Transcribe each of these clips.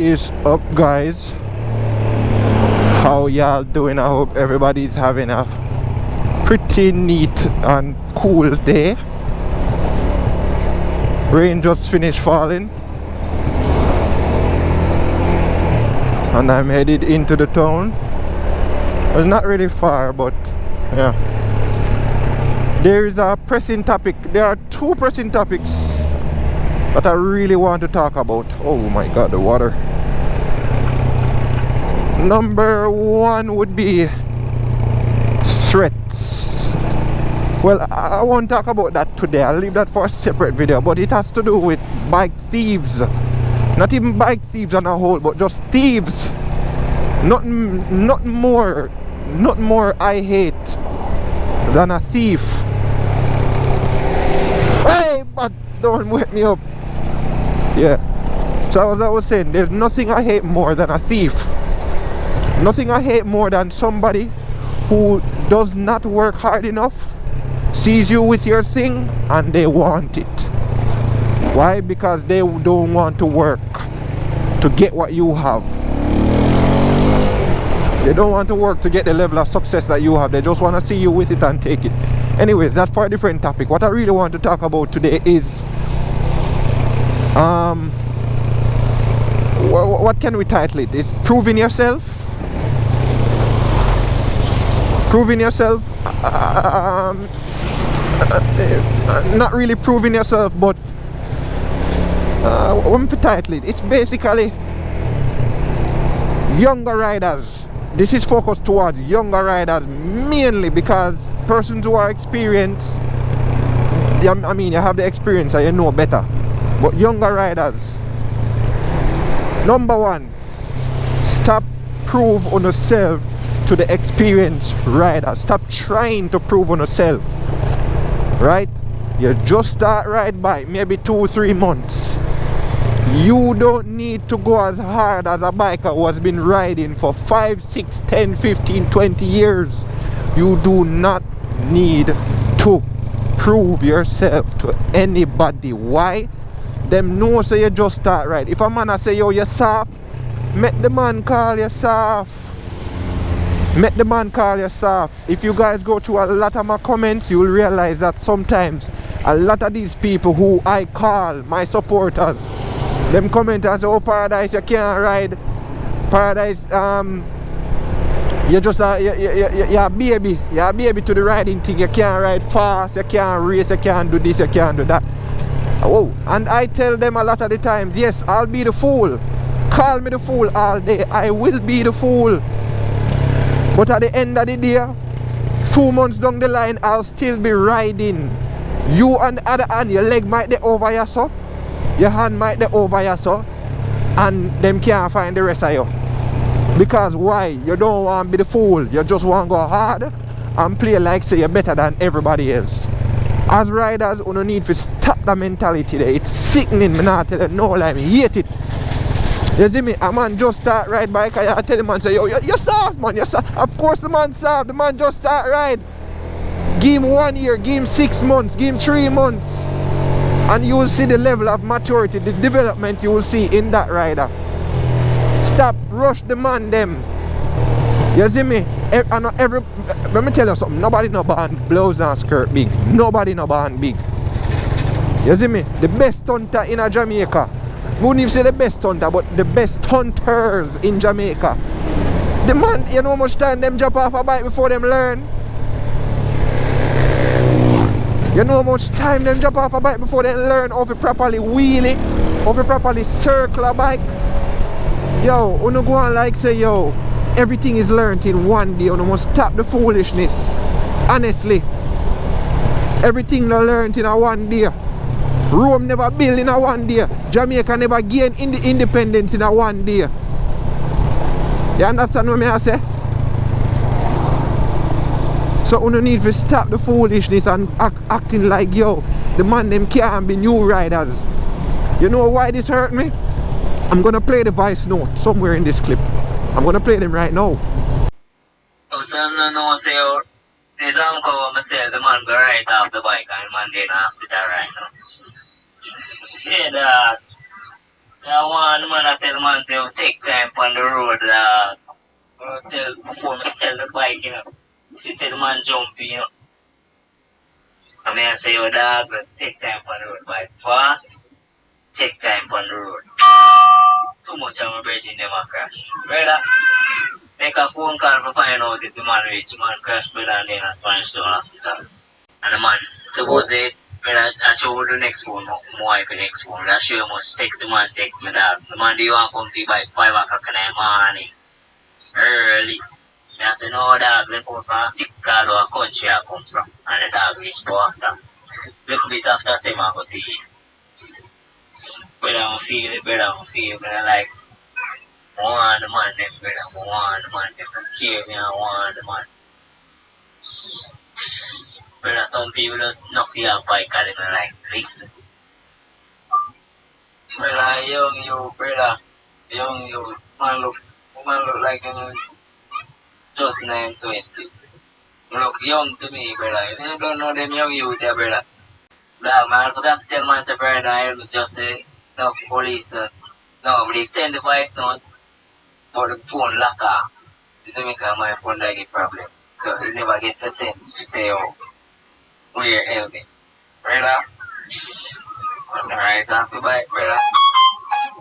is up, guys? How y'all doing? I hope everybody's having a pretty neat and cool day. Rain just finished falling and I'm headed into the town. It's not really far, but yeah. There is a pressing topic. There are two pressing topics that I really want to talk about. Oh my god, the water. Number one would be threats. Well, I won't talk about that today. I'll leave that for a separate video, but it has to do with bike thieves. Not even bike thieves on a whole, but just thieves. Not more I hate than a thief. Hey, but don't wake me up. Yeah. So as I was saying, there's nothing I hate more than a thief. Nothing I hate more than somebody who does not work hard enough, sees you with your thing, and they want it. Why? Because they don't want to work to get what you have. They don't want to work to get the level of success that you have. They just want to see you with it and take it. Anyways, that's for a different topic. What I really want to talk about today is what can we title it? Is proving yourself. Proving yourself. Not really proving yourself, but what to title it? It's basically younger riders. This is focused towards younger riders mainly, because persons who are experienced, I mean, you have the experience and you know better. But younger riders, number one, stop prove on yourself to the experienced riders. Stop trying to prove on yourself. Right? You just start ride bike, maybe 2-3 months. You don't need to go as hard as a biker who has been riding for 5, 6, 10, 15, 20 years. You do not need to prove yourself to anybody. Why? Them know so you just start ride. If a man a say yo you soft, make the man call you soft. Make the man call you soft. If you guys go through a lot of my comments, you will realize that sometimes a lot of these people who I call my supporters, them comment and say, oh Paradise, you can't ride. Paradise, you're just you're a baby. You're a baby to the riding thing. You can't ride fast, you can't race, you can't do this, you can't do that. Oh, and I tell them a lot of the times, yes, I'll be the fool. Call me the fool all day. I will be the fool. But at the end of the day, 2 months down the line, I'll still be riding. You on the other hand, your leg might be over here, so. Your hand might be over here, so. And them can't find the rest of you. Because why? You don't want to be the fool. You just want to go hard and play like say you're better than everybody else. As riders, you don't need to stop the mentality there. It's sickening, me not tell you no lie, I hate it. You see me? A man just start ride bike and I tell the man, say, yo, you're soft, man, you're soft. Of course the man soft, the man just start ride. Give him 1 year, give him 6 months, give him 3 months. And you will see the level of maturity, the development you will see in that rider. Stop, rush the man them. You see me? Let me tell you something, nobody no band blouse and skirt big. Nobody no band big. You see me? The best hunter in Jamaica. I wouldn't even say the best hunter, but the best hunters in Jamaica. The man, you know how much time them jump off a bike before them learn? You know how much time them jump off a bike before they learn how to properly wheelie, how to properly circle a bike? Yo, you go on like say, yo, everything is learned in 1 day. You must stop the foolishness. Honestly. Everything you learned in a 1 day. Rome never built in a 1 day. Jamaica never gained independence in a 1 day. You understand what I say? So you need to stop the foolishness and acting like, yo, the man them can't be new riders. You know why this hurt me? I'm gonna play the voice note somewhere in this clip. I'm gonna play them right now. No, say, the Jamco myself, the man go right off the bike and man in the hospital right now. Yeah, that. I want man I tell man to take time on the road, before I sell the bike, you know. See the man jumping, you know. I mean I say your dog, let's take time on the road bike fast, take time on the road. Too much of my bridge in them a crash. Brother, make a phone call to find out if the man reach man crash brother and then a Spanish Town hospital. And the man, suppose it's I show you the next phone, more the next phone. I show you much text the man, text me that. The man, do you want to come to by 5 o'clock in the morning? Early. I say, no, dog, left out from 6 call or country I come from. And the dog reached go after us. Little bit after 7 I go to eat. Better I feel it, better I feel it, better like, I want the man, them, better, I want the man, them, care me, I want the man. Brother, some people just not feel a bike and they like, listen. Brother, young you, brother. Young you. Man look like just in them 20s. Look young to me, brother. If you don't know them young youth there, brother. Nah, man, I forgot to tell man to brother, I just say, no, police, no, but they send the voice note, but the phone lock off. This is because my phone like a problem. So he never get to send to say, oh, where help me. Brother, alright, off the bike, brother.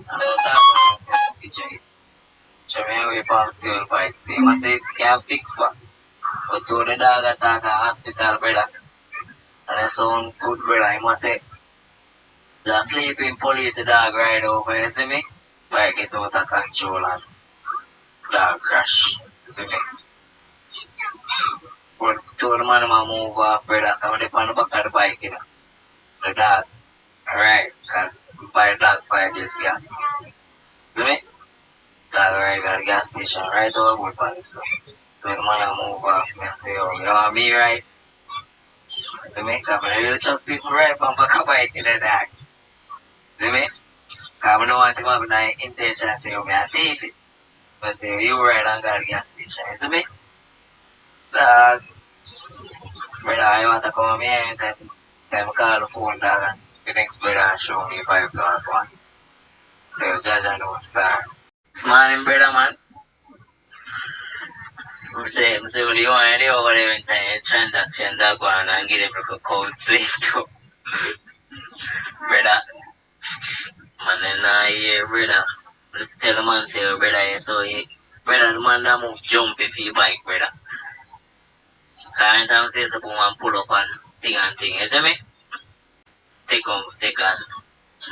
I don't have to send the picture. Show me how you pass your bike. See, I say, can't fix what. But to the dog attack at hospital, brother. And I sound good, brother. I must say, the sleeping police dog ride over, you see me? Bike get out of control and dog crash. You see me? But to the man move off, brother. Come on the back of the bike, you know. The dog. Alright, because we buy dog 5 years gas. See me? Dog ride at the gas station right over board police. So the man move off me and say, oh, you want me right? See me? Because I really trust people right from back of the bike in the dog. See me? Because I don't want to have no intention to say, oh, me a thief it. But say, you right and got the gas station. See me? Dog. Brother, I want to come here anytime. Time I call the phone, dog, and the next brother show me 5,000. So, Jaja no star. This morning, brother, man. I say, what do you want to do over there in time? Transaction, dog, one, and give them a code slip too. Brother. Man, then yeah, brother. Tell the man, say, brother, so he, brother, the man that move jump if he bike, brother. So, anytime say, so, man, pull up and thing, you see me? Take on.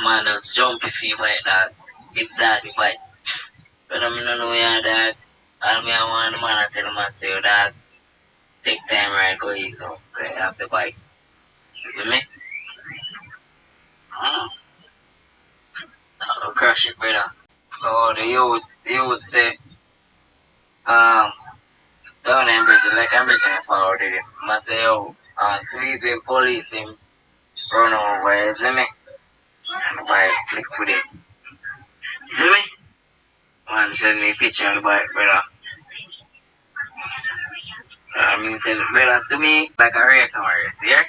Man, just jump if he bike, dog. If dog, if bike. But I don't know your dog. All me I want the man to tell the man say your dog take time right go you go off the bike. You see me? I'll crush it brother. Oh the youth say down in Brazil like I'm Brazil forward it. I say yo sleeping police him run over, you see me? And the bike flick with it. You see me? Man send me a picture of the bike brother. I mean, say, brother, to me, like a race, yeah?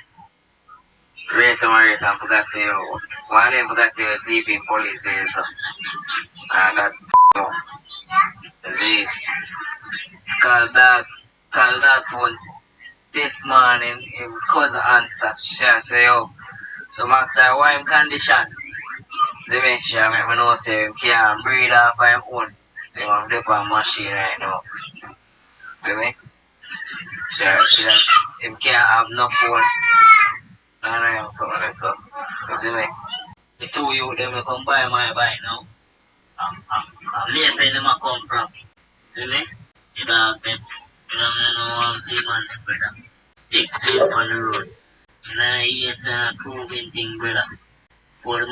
Race and forgot to, one of them forgot to sleep in police there, so. And that, see, call that phone this morning, him cousin answer, she say, yo, so Max, why him condition? See me, she make me know, say, him can't breathe off by him own. See, I'm up on machine right now. See me? She him can't have no phone. And I am so so. You see me? The two you them will come buy my bike now. I'm late when them a come from. See me? You don't them. You don't know one thing on them, brother. Take time on the road. And I yes proving thing, brother. For me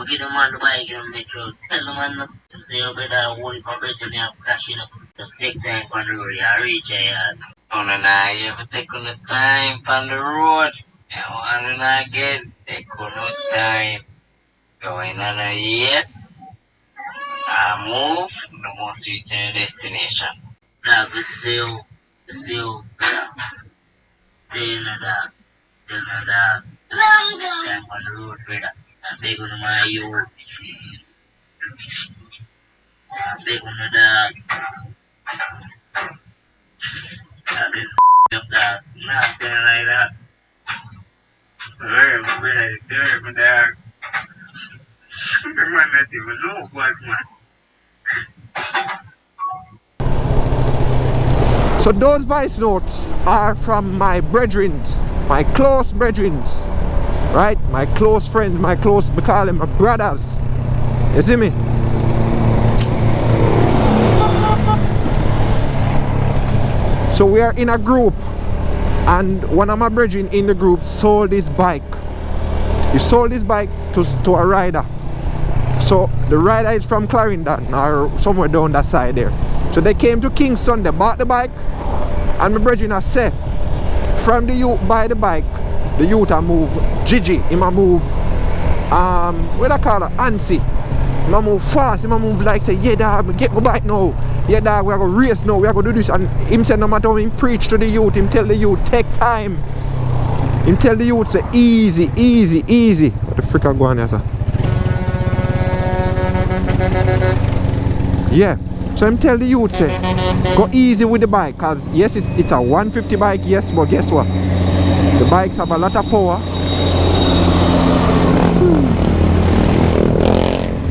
give the man the bike and make sure tell the man not to say your brother won't come to me and crashing up. Just take time on the road, you reach your yard. Oh no, nah, you ever take on the time on the road? And not again, take on no time. Going on a yes, I move, the most reach your destination. Dog, the seal, tell no dog, time on the road, brother. I'm big on my you. Big one the dog. That is up dog. Nothing like that. Very my brother, it's very my dog. The man not even know what man. So those voice notes are from my brethren, my close brethren, right? My close friends, we call them my brothers. You see me? So we are in a group, and one of my brethren in the group sold his bike. He sold his bike to a rider. So the rider is from Clarendon or somewhere down that side there. So they came to Kingston, they bought the bike, and my brethren has said, from the youth buy the bike, the youth a move Gigi, he a move what I call it, Ansi. He a move fast, he a move like say, yeah dog, get my bike now. Yeah dog, we are going to race now, we are going to do this. And him said no matter how him preach to the youth, him tell the youth take time. Him tell the youth say easy, easy, easy. What the frick are going on here, sir? Yeah. So him tell the youth say go easy with the bike, cause yes it's a 150 bike, yes, but guess what? The bikes have a lot of power.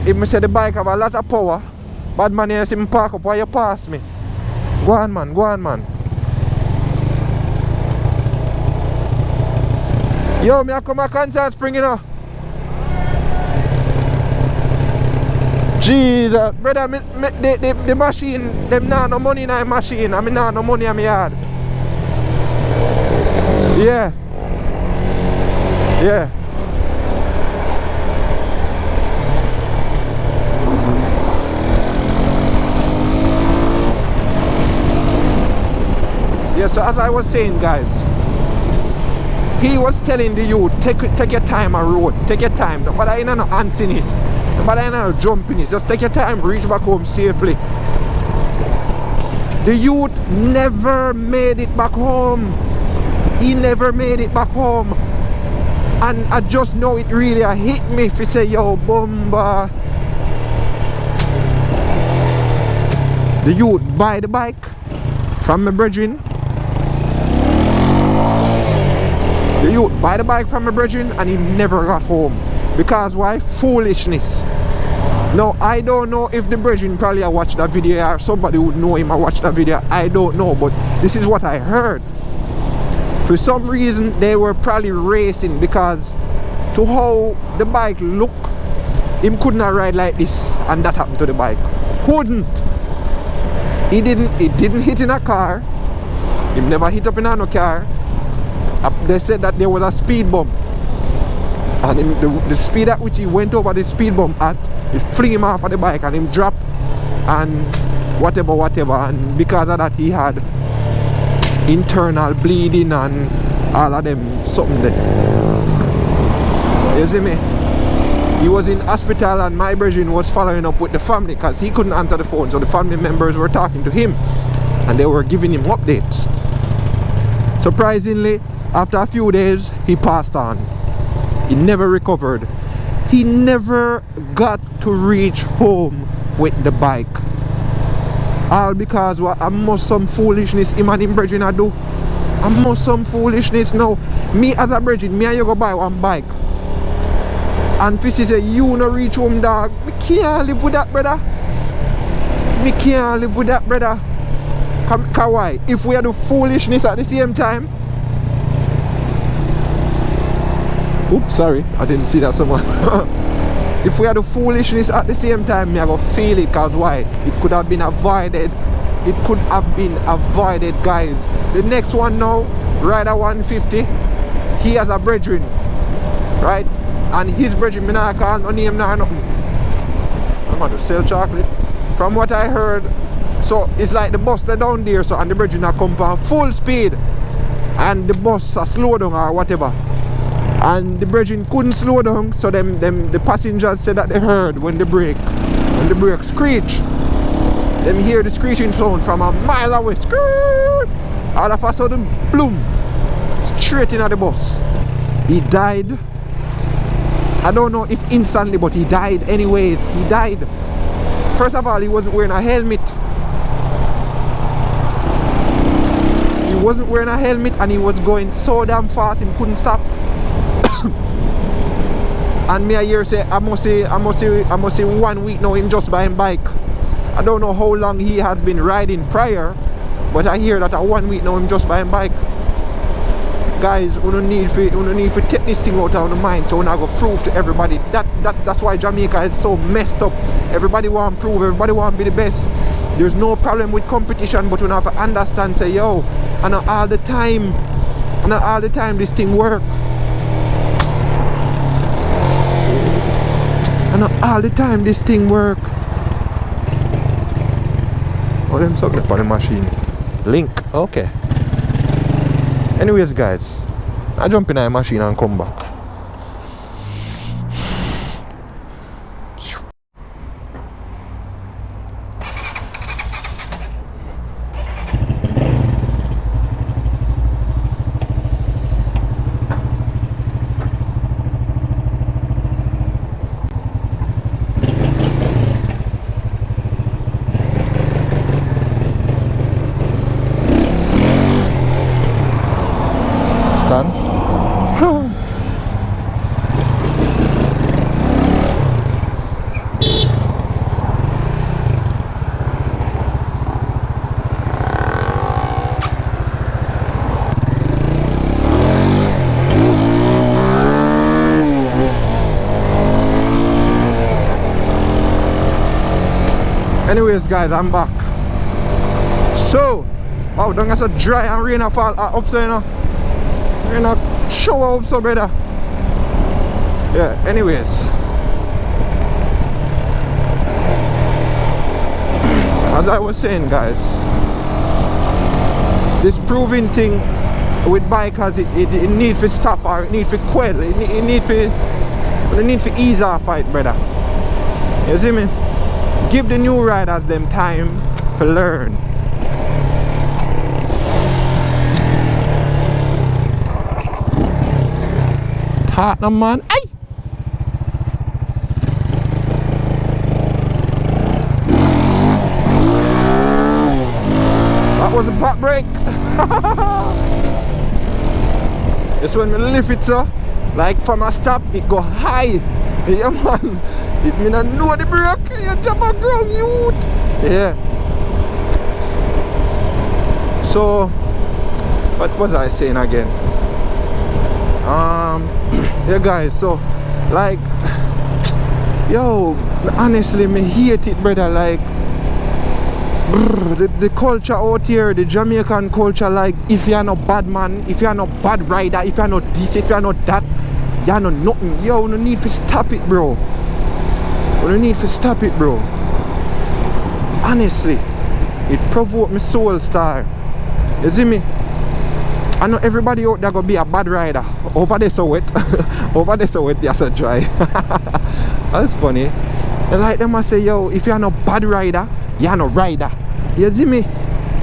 If me say the bike have a lot of power, bad man here see me park up while you pass me. Go on man, go on man. Yo, me a come a Kansas Spring, you know. Jesus, brother, the machine, them not no money in the machine, I mean not no money in my yard. Yeah. Yeah. Yeah, so as I was saying, guys, he was telling the youth, take your time on road, take your time. But I ain't no answering this. But I ain't no jumping it. Just take your time, reach back home safely. The youth never made it back home. He never made it back home. And I just know it really hit me if you say, yo, Bumba. The youth buy the bike from my brethren. The youth buy the bike from my brethren and he never got home. Because why? Foolishness. Now I don't know if the brethren probably watched that video or somebody would know him and watch that video. I don't know, but this is what I heard. For some reason they were probably racing because to how the bike looked, him could not ride like this, and that happened to the bike. Couldn't. It didn't hit in a car. He never hit up in a car. They said that there was a speed bump. And the speed at which he went over the speed bump at, it fling him off of the bike and him drop and whatever, and because of that he had internal bleeding and all of them something there. You see me? He was in hospital and my brethren was following up with the family because he couldn't answer the phone, so the family members were talking to him and they were giving him updates. Surprisingly, after a few days he passed on. He never recovered. He never got to reach home with the bike. All because what I must some foolishness him and him brethren I do. I must some foolishness now. Me as a brethren, me and you go buy one bike. And Fissy say, you no reach home dog. Me can't live with that, brother. Me can't live with that, brother. Cause why? If we are do foolishness at the same time. Oops, sorry, I didn't see that someone. If we had the foolishness at the same time, me I go feel it, cause why? It could have been avoided. It could have been avoided, guys. The next one now, Rider 150, he has a brethren, right? And his brethren, me not call no name nor nothing. I'm going to sell chocolate. From what I heard, so it's like the bus they're down there, so and the brethren are come on full speed, and the bus are slow down or whatever. And the brethren couldn't slow down, so the passengers said that they heard when the brake screech. Them hear the screeching sound from a mile away. Screech! All of a sudden, boom! Straight into the bus. He died. I don't know if instantly, but he died anyways. He died. First of all, he wasn't wearing a helmet. He wasn't wearing a helmet and he was going so damn fast he couldn't stop. And me a year say I must say 1 week now him just buying bike. I don't know how long he has been riding prior, but I hear that a 1 week now him just buying bike. Guys, we don't need to take this thing out of the mind, so we're not gonna prove to everybody. That's why Jamaica is so messed up. Everybody want to prove, everybody want to be the best. There's no problem with competition, but we have to understand, say, yo, and not all the time this thing work. And not all the time this thing work. Oh, them sucking up on the machine. Link, okay. Anyways, guys, I jump in a machine and come back. Anyways, guys, I'm back. So, wow, don't get so dry and rain fall up so, you know. Rain a shower up so, brother. Yeah, anyways. As I was saying, guys, this proving thing with bikers, it need to stop or it need to quell. It need to ease our fight, brother. You see me? Give the new riders them time to learn. Tottenham, man. Ay! That was a back brake. It's when we lift it, so like from a stop, it go high. Yeah, man. If me not know the brake, you jump a ground, youth. Yeah. So, what was I saying again? Yeah, guys. So, like, yo, honestly, me hate it, brother. Like, the culture out here, the Jamaican culture. Like, if you are no bad man, if you are no bad rider, if you are not this, if you are not that, you are not nothing. Yo, no need to stop it, bro. You need to stop it, bro. Honestly, it provoked my soul star. You see me? I know everybody out there gonna be a bad rider. Over there so wet. Over there so wet, you're so dry. That's funny. And like them I say, yo, if you're not bad rider, you're not rider. You see me?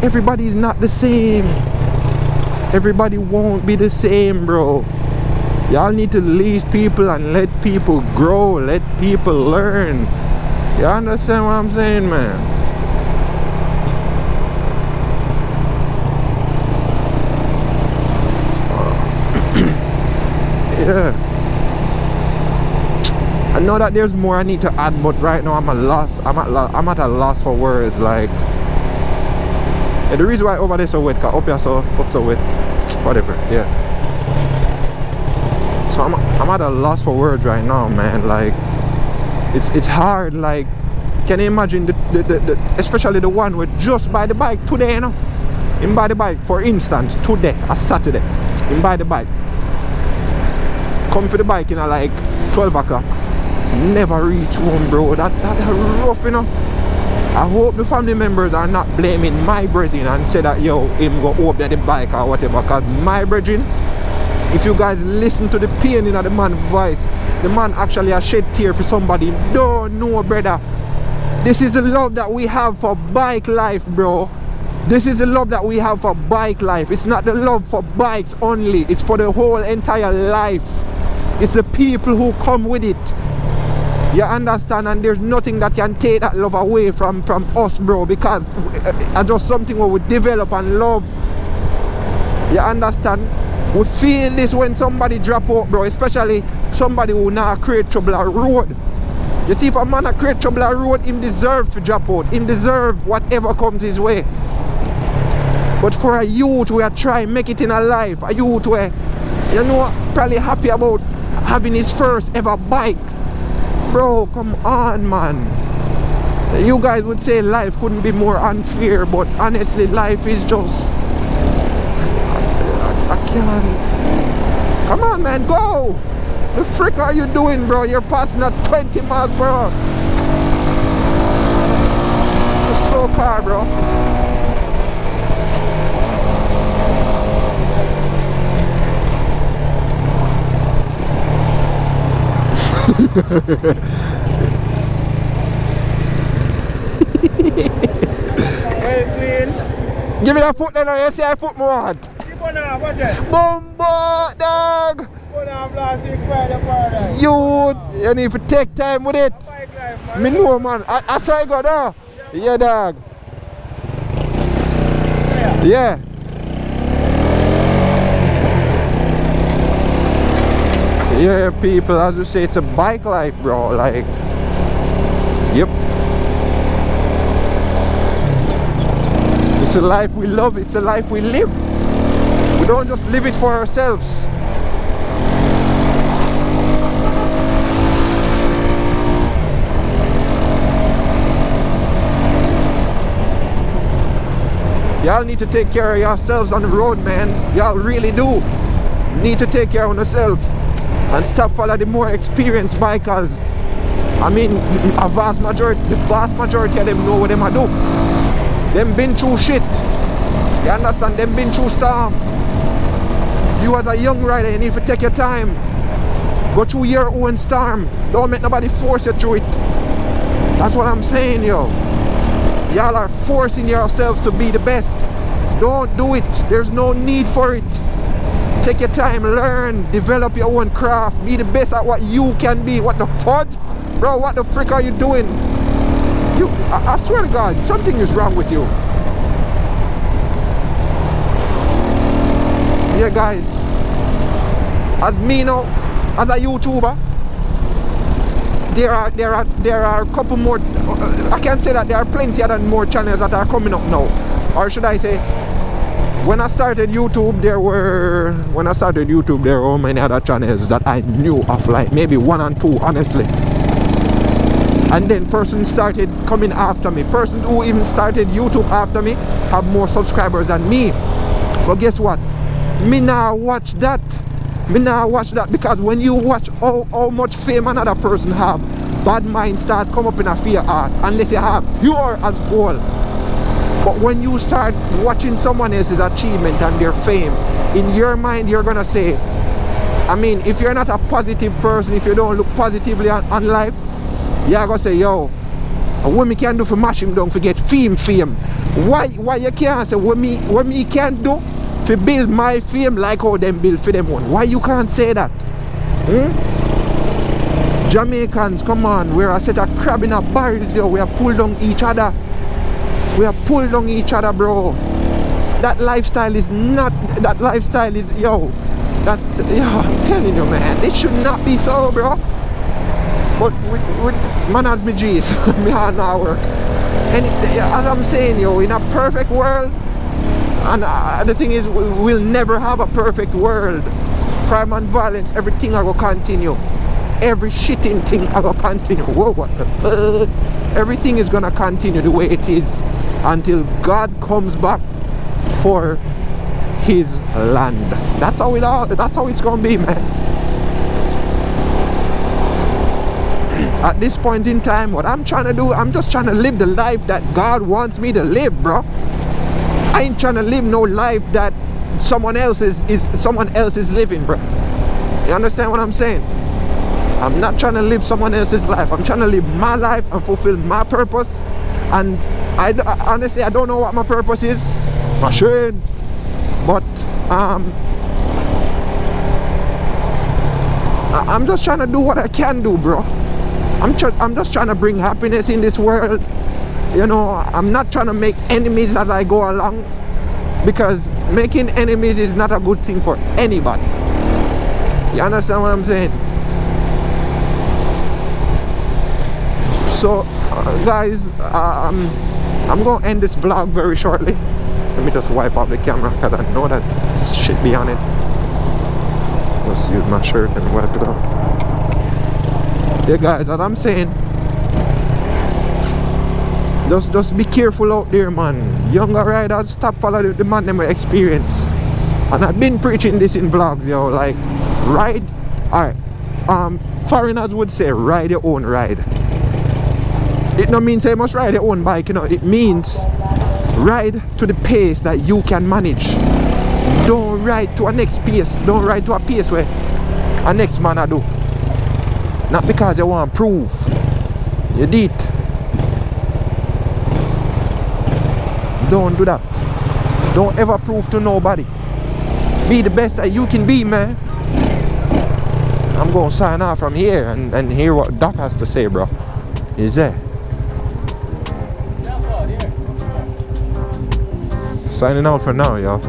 Everybody is not the same. Everybody won't be the same, bro. Y'all need to leave people and let people grow, let people learn. You understand what I'm saying, man? Yeah. I know that there's more I need to add, but right now I'm at a loss for words. Like, yeah, the reason why over there so wet, cause up here so wet, whatever. Yeah. So I'm at a loss for words right now, man. Like, it's hard. Like, can you imagine the especially the one with just buy the bike today, you know? Him buy the bike, for instance, today, a Saturday. Him buy the bike. Come for the bike, you know, like 12 o'clock. Never reach home, bro. That rough, you know. I hope the family members are not blaming my brethren and say that, yo, him go up there the bike or whatever. Cause my brethren, if you guys listen to the pain in the man's voice, the man actually has shed tear for somebody. Don't know, brother. This is the love that we have for bike life, bro. This is the love that we have for bike life. It's not the love for bikes only. It's for the whole entire life. It's the people who come with it. You understand? And there's nothing that can take that love away from us, bro, because it's just something what we develop and love. You understand? We feel this when somebody drop out, bro, especially somebody who now create trouble on road. You see, if a man create trouble on road, him deserve to drop out. Him deserve whatever comes his way. But for a youth we are trying make it in a life, a youth where, you know, probably happy about having his first ever bike. Bro, come on, man. You guys would say life couldn't be more unfair, but honestly, life is just... I can't... Come on, man, go! The frick are you doing, bro? You're passing at 20 miles per hour. A slow car, bro. Well clean. Give me that foot then, you see I put more on. Bumbo, dog! You need to take time with it. Me know, man. I try go there. Yeah, dog. Yeah. Yeah, people, as you say, it's a bike life, bro. Like, yep. It's a life we love, it's a life we live. We don't just live it for ourselves. Y'all need to take care of yourselves on the road, man. Y'all really do need to take care of yourself and stop following the more experienced bikers. I mean, the vast majority of them know what them do. Them been through shit. You understand? Them been through storm. You as a young rider, you need to take your time. Go through your own storm. Don't make nobody force you through it. That's what I'm saying, yo. Y'all are forcing yourselves to be the best. Don't do it. There's no need for it. Take your time, learn, develop your own craft, be the best at what you can be. What the fudge? Bro, what the frick are you doing? I swear to God, something is wrong with you. Yeah, guys. As me now, as a YouTuber, there are a couple more. I can say that there are plenty other more channels that are coming up now, or should I say, when I started YouTube, there were many other channels that I knew of, like maybe 1 and 2, honestly. And then persons started coming after me. Persons who even started YouTube after me have more subscribers than me. But guess what? Me now watch that. Me now watch that, because when you watch how much fame another person have, bad mind start come up in a fear heart, unless you have pure as gold. But when you start watching someone else's achievement and their fame, in your mind you're gonna say, I mean, if you're not a positive person, if you don't look positively on life, you're gonna say, yo, what me can do for mash him down to get fame? Why you can't say what me can do to build my fame like how them build for them one? Why you can't say that? Jamaicans, come on, we're a set of crab in a barrels, yo. We are pulled on each other. We are pulled on each other, bro. That lifestyle is not, yo, I'm telling you, man, it should not be so, bro. But with man as me G's, me hard now work. And as I'm saying, yo, in a perfect world, and the thing is, we'll never have a perfect world. Crime and violence, everything I will continue. Every shitting thing I will continue. Whoa, what the fuck? Everything is gonna continue the way it is until God comes back for his land. That's how it's gonna be, man. At this point in time, what I'm trying to do, I'm just trying to live the life that God wants me to live, bro. I ain't trying to live no life that someone else is living, bro. You understand what I'm saying? I'm not trying to live someone else's life. I'm trying to live my life and fulfill my purpose. And I honestly, I don't know what my purpose is. Machine. But I'm just trying to do what I can do, bro. I'm just trying to bring happiness in this world. You know, I'm not trying to make enemies as I go along, because making enemies is not a good thing for anybody. You understand what I'm saying? So guys, I'm gonna end this vlog very shortly. Let me just wipe off the camera because I know that this shit be on it. Let's use my shirt and wipe it off. Yeah guys, as I'm saying, just be careful out there, man. Younger riders, stop following the man them with experience. And I've been preaching this in vlogs, yo. Like, ride, alright. Foreigners would say ride your own ride. It don't mean say you must ride your own bike, you know. It means ride to the pace that you can manage. Don't ride to a next pace. Don't ride to a pace where a next man I do. Not because you want to prove. You did. Don't do that. Don't ever prove to nobody. Be the best that you can be, man. I'm going to sign off from here and hear what Doc has to say, bro. Is there? Signing out for now, y'all.